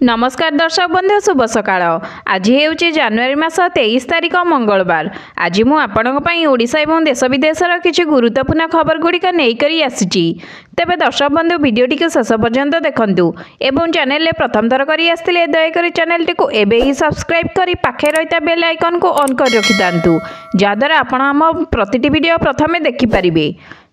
नमस्कार दर्शक बंधु शुभ सकाळ। आज हेउची जनवरी मास 23 तारिख मंगलवार। आज मु आपणक पई ओडिशा एवं देश विदेशर किछि गुरुत्वपूर्ण खबर गुड़िक नहीं आसीची। तेबे दर्शक बंधु वीडियोटी को शेष पर्यंत देखंतु एवं चैनल रे प्रथम थर करी आस्तिले दयाकरी चैनल टी को एबे ही सब्सक्राइब करी पाखे रहिता बेल आइकन को ऑन कर रखि दांतु जाद्वारा आपण हम प्रतिटी वीडियो प्रथमे देखि परिबे।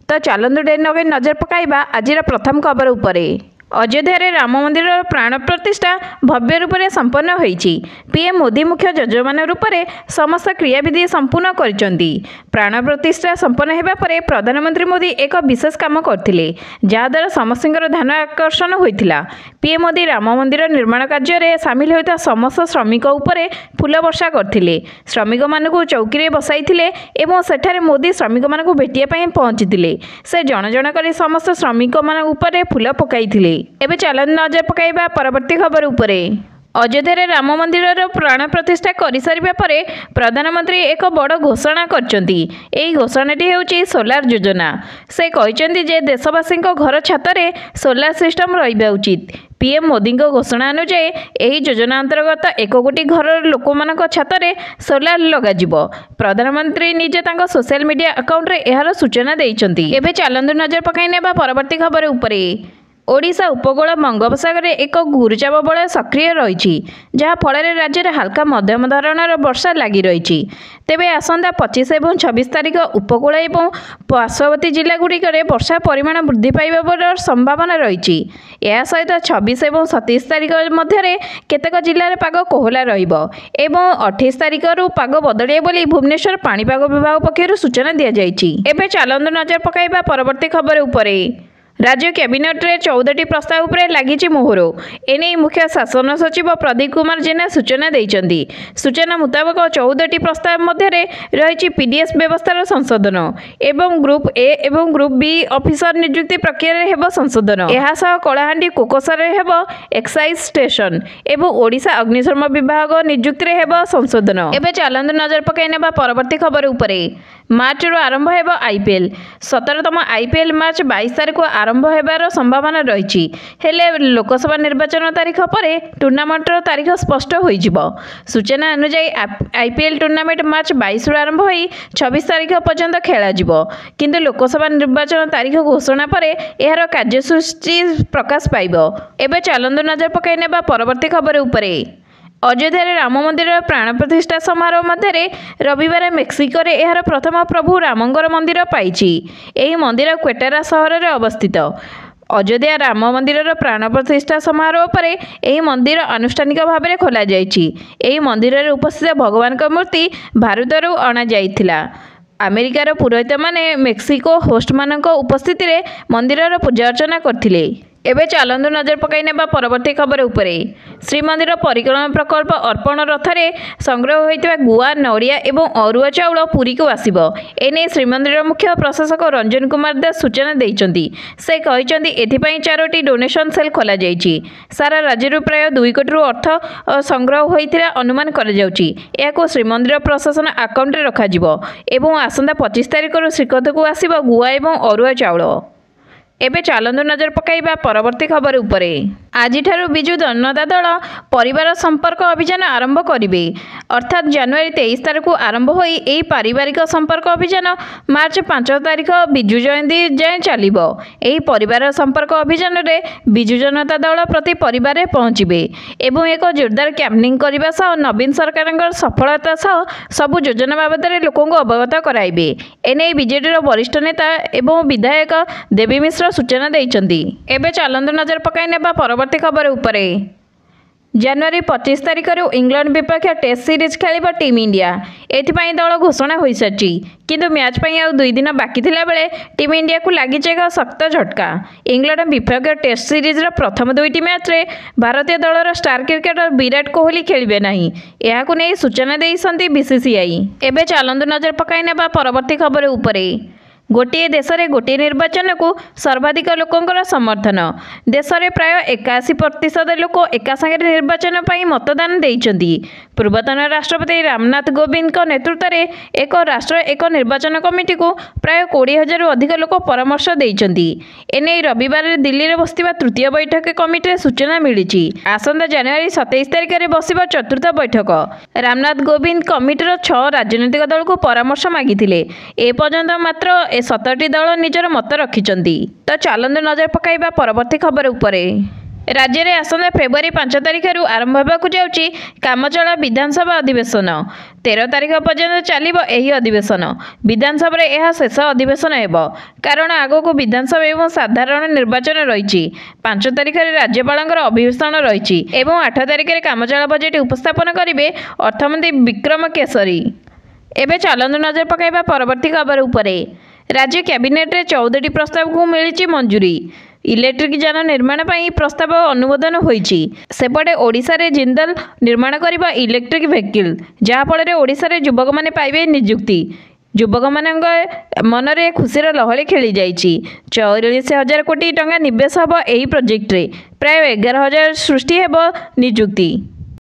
तो चलंतु डेनगे नजर पकाइबा आजिर प्रथम खबर उपरे। अयोध्या राम मंदिर प्राण प्रतिष्ठा भव्य रूप से संपन्न होईछि। पीएम मोदी मुख्य यजमान रूप से समस्त क्रियाविधि संपूर्ण करिसेंती। प्राण प्रतिष्ठा संपन्न हेबा परे प्रधानमंत्री मोदी एक विशेष काम करथिले जहाद्वारा समस्तଙ୍କର ध्यान आकर्षण होइथिला। पीएम मोदी राम मंदिर निर्माण कार्य रे शामिल होता समस्त श्रमिक उपरे फूल वर्षा करथिले। श्रमिक मानकु चौकी रे बसाइथिले एवं सेठारे मोदी श्रमिक मानकु भेटिया पई पहुंचिथिले। से जण जण करी समस्त श्रमिक मान उपरे फूल पकाइथिले। एबे चलन नजर पकाइबा परवर्ती खबर उपरे। अयोध्या राम मंदिर प्राण प्रतिष्ठा कर सारिबा परे प्रधानमंत्री एक बड़ घोषणा करचंती। एही घोषणाटी हेउची सोलार योजना। से कहिसेंती जे देशवासी घर छातरे सोलार सिस्टम रहिबा उचित। पीएम मोदी घोषणा अनुसार एही योजना अंतर्गत 1 कोटी घर लोक मान छातरे सोलार लगाजिबो। प्रधानमंत्री निजे तांको सोशल मीडिया अकाउंट रे एहार सूचना देइचंती। एबे चलंतु नजर पकाइ नेबा परवर्ती खबर उपरे। ओडिशा उपकूल बंगोपसागर एक घूर्चाप बलय सक्रिय रही जहाँ फल राज्य में हल्का मध्यम धरणर वर्षा लगी रही। तेबे आसंता 25 और 26 तारिख उपकूल और पार्श्ववर्ती जिलागुड़िक वर्षा परिमाण वृद्धि पाइबार संभावना रही। यह सहित 26 और 27 तारिख मध्य केतेक जिले में पाग कोहला एवं 28 तारिख पाग बदलिए बोली भुवनेश्वर पाणीपाग विभाग पक्षर सूचना दी जाइछि। एबे चलंतु नजर पकाइबा परवर्ती खबर उपरे। राज्य कैबिनेट रे 14टी प्रस्ताव उपरे लागिछि मोहर। एने मुख्य शासन सचिव प्रदीप कुमार जेना सूचना देइचंती। सूचना मुताबक 14टी प्रस्ताव मध्य रही पीडीएस व्यवस्थार संशोधन एवं ग्रुप ए एवं ग्रुप बी ऑफिसर नियुक्ति प्रक्रिया हेब संशोधन। एहासह कलाहांडी कोकोसर हेब एक्साइज स्टेशन एवं ओडिशा अग्निशम विभाग नियुक्ति हेब संशोधन। एबे चलंतु नजर पकाइ नेबा परवर्ती खबर उपरे। मार्च रो आरंभ हेब आईपीएल। 17तम आईपीएल मार्च 22 तारिख आरंभ हेबार संभावना रही। हेले लोकसभा निर्वाचन तारीख पर टूर्नामेंटर तारीख स्पष्ट होइजिबो। सूचना अनुसार आईपीएल टूर्नामेंट मार्च 22 रु आरंभ होई 26 तारीख पर्यंत खेला जिवो। किंतु लोकसभा निर्वाचन तारीख घोषणा पर एहार कार्यसूची प्रकाश पाइबो। एबे चलंतु नजर पकाइ नेबा परवर्ती खबर उपरे। अयोध्या राम मंदिर प्राण प्रतिष्ठा समारोह मध्य रविवार मेक्सिको रे एहार प्रथम प्रभु रामंगर मंदिर पाइछि। एही मंदिर क्वेटारा सहर में अवस्थित। अयोध्या राम मंदिर प्राण प्रतिष्ठा समारोह पर एही मंदिर आनुष्ठानिक भाव में खोल जाइछि। एही मंदिर रे उपस्थित भगवान का मूर्ति भारतरू अणा जाइथिला। अमेरिकार पुरोहित माने मेक्सिको होस्ट मानक उपस्थिति रे मंदिर पूजा अर्चना करथिले। एबे चलंतु नजर पकाइ नेबा परवर्ती खबर उपरे। श्रीमंदिर परिक्रमा प्रकल्प अर्पण रथरे संग्रह होइतिबा गुआ नड़िया एवं अरुआ चाउल पुरी को आसिबो। एने श्रीमंदिर मुख्य प्रशासक रंजन कुमार दास सूचना देइचंती। से कहिचंती एथिपई 4टी डोनेशन सेल खोला जाइछि। सारा राज्य प्राय 2 कोटी रु अर्थ संग्रह होइतिरा अनुमान करा जाउछि। एहाको श्रीमंदिर प्रशासन अकाउंट रे रखा जिवो एवं आसंता 25 तारिख रु श्रीकथ को आसिबो गुआ एवं अरुआ चाउल। एबे चलंतु नजर पकाइबा परवर्ती खबर उपरे। आजिठारु बिजु जनता दल परिवार संपर्क अभियान आरंभ करिवे। अर्थात जनवरी 23 तारिख आरंभ होई एही पारिवारिक संपर्क अभियान मार्च 5 तारिख बिजु जयंती जाए चलिबो। एही परिवार संपर्क अभियान रे बिजु जनता दल प्रति परिवार पहुंचिबे एवं एक जोरदार कैंपेनिंग करबा सह नवीन सरकारक सफलता सह सबु योजना बाबद लोकंको अवगत कराइबे। एने बीजेडी वरिष्ठ नेता एवं विधायक देवी मिश्र सूचना देइचंती। एबे चलंतु नजर पकाइ नेबा परवर्ती खबर उपरे। जनवरी 25 तारिख इंग्लैंड विपक्ष टेस्ट सीरीज खेलिबो टीम इंडिया। एथिपई दल घोषणा होई साची किंतु मैच पई आ 2 दिन बाकी थिला बेले टीम इंडिया को लागि एक सख्त झटका। इंग्लैंड विपक्ष टेस्ट सीरीज रो प्रथम 2टी मैच रे भारतीय दलर स्टार क्रिकेटर विराट कोहली खेलिबे नाही। एहाकु नै सूचना देइसंती बीसीसीआई। एबे चलंतु नजर पकाइ नेबा परवर्ती खबर उपरे। ଗୋଟିଏ ଦେଶରେ ଗୋଟିଏ ନିର୍ବାଚନକୁ ସର୍ବାଧିକ ଲୋକଙ୍କର ସମର୍ଥନ। ଦେଶରେ ପ୍ରାୟ 81% ଲୋକ ଏକା ସାଙ୍ଗରେ ନିର୍ବାଚନ ପାଇଁ ମତଦାନ ଦେଇଛନ୍ତି। ପୂର୍ବତନ ରାଷ୍ଟ୍ରପତି ରାମନାଥ କୋବିନ୍ଦଙ୍କ ନେତୃତ୍ୱରେ ଏକ ରାଷ୍ଟ୍ର ଏକ ନିର୍ବାଚନ କମିଟିକୁ ପ୍ରାୟ 20,000ରୁ ଅଧିକ ଲୋକ ପରାମର୍ଶ ଦେଇଛନ୍ତି। ଏନେଇ ରବିବାର ଦିଲ୍ଲୀରେ ବସିଥିବା ତୃତୀୟ ବୈଠକ କମିଟିରେ ସୂଚନା ମିଳିଛି। ଆସନ୍ତା ଜାନୁଆରୀ 27 ତାରିଖରେ ବସିବ ଚତୁର୍ଥ ବୈଠକ। ରାମନାଥ କୋବିନ୍ଦ କମିଟିର 6 ରାଜନୈତିକ ଦଳକୁ ପରାମର୍ଶ ମାଗିଥିଲେ। ଏପର୍ଯ୍ୟନ୍ତ ମାତ୍ର 17ଟି ଦଳ ନିଜର ମତ ରଖିଛନ୍ତି। ତ ଚାଲନ୍ତୁ ନଜର ପକାଇବା ପରବର୍ତ୍ତୀ ଖବର ଉପରେ। ରାଜ୍ୟରେ ଆସନ୍ତା ଫେବୃଆରୀ 5 ତାରିଖରୁ ଆରମ୍ଭ ହେବାକୁ ଯାଉଛି କାମଚଳା ବିଧାନସଭା ଅଧିବେଶନ। 13 ତାରିଖ ପର୍ଯ୍ୟନ୍ତ ଚାଲିବ ଏହି ଅଧିବେଶନ। ବିଧାନସଭାରେ ଏହା ଶେଷ ଅଧିବେଶନ ହେବ, କାରଣ ଆଗକୁ ବିଧାନସଭା ଏବଂ ସାଧାରଣ ନିର୍ବାଚନ ରହିଛି। 5 ତାରିଖରେ ରାଜ୍ୟପାଳଙ୍କର ଅଭିଭାଷଣ ରହିଛି ଏବଂ 8 ତାରିଖରେ କାମଚଳା ବଜେଟ୍ ଉପସ୍ଥାପନ କରିବେ ଅର୍ଥମନ୍ତ୍ରୀ ବିକ୍ରମ କେଶରୀ। ଏବେ ଚାଲନ୍ତୁ ନଜର ପକାଇବା ପରବର୍ତ୍ତୀ ଖବର ଉପରେ। ରାଜ୍ୟ କ୍ୟାବିନେଟ୍ରେ 14ଟି ପ୍ରସ୍ତାବକୁ ମିଳିଛି ମଞ୍ଜୁରୀ। ଇଲେକ୍ଟ୍ରିକ୍ ଯାନ ନିର୍ମାଣ ପାଇଁ ପ୍ରସ୍ତାବ ଅନୁମୋଦନ ହୋଇଛି। ସେପଟେ ଓଡ଼ିଶାରେ ଜିନ୍ଦଲ ନିର୍ମାଣ କରିବ ଇଲେକ୍ଟ୍ରିକ୍ ଭେହିକିଲ୍, ଯାହାଫଳରେ ଓଡ଼ିଶାରେ ଯୁବକମାନେ ପାଇବେ ନିଯୁକ୍ତି। ଯୁବକମାନଙ୍କ ମନରେ ଖୁସିର ଲହରୀ ଖେଳିଯାଇଛି। 44,000 କୋଟି ଟଙ୍କା ନିବେଶ ହେବ ଏହି ପ୍ରୋଜେକ୍ଟରେ। ପ୍ରାୟ 11,000 ସୃଷ୍ଟି ହେବ ନିଯୁକ୍ତି।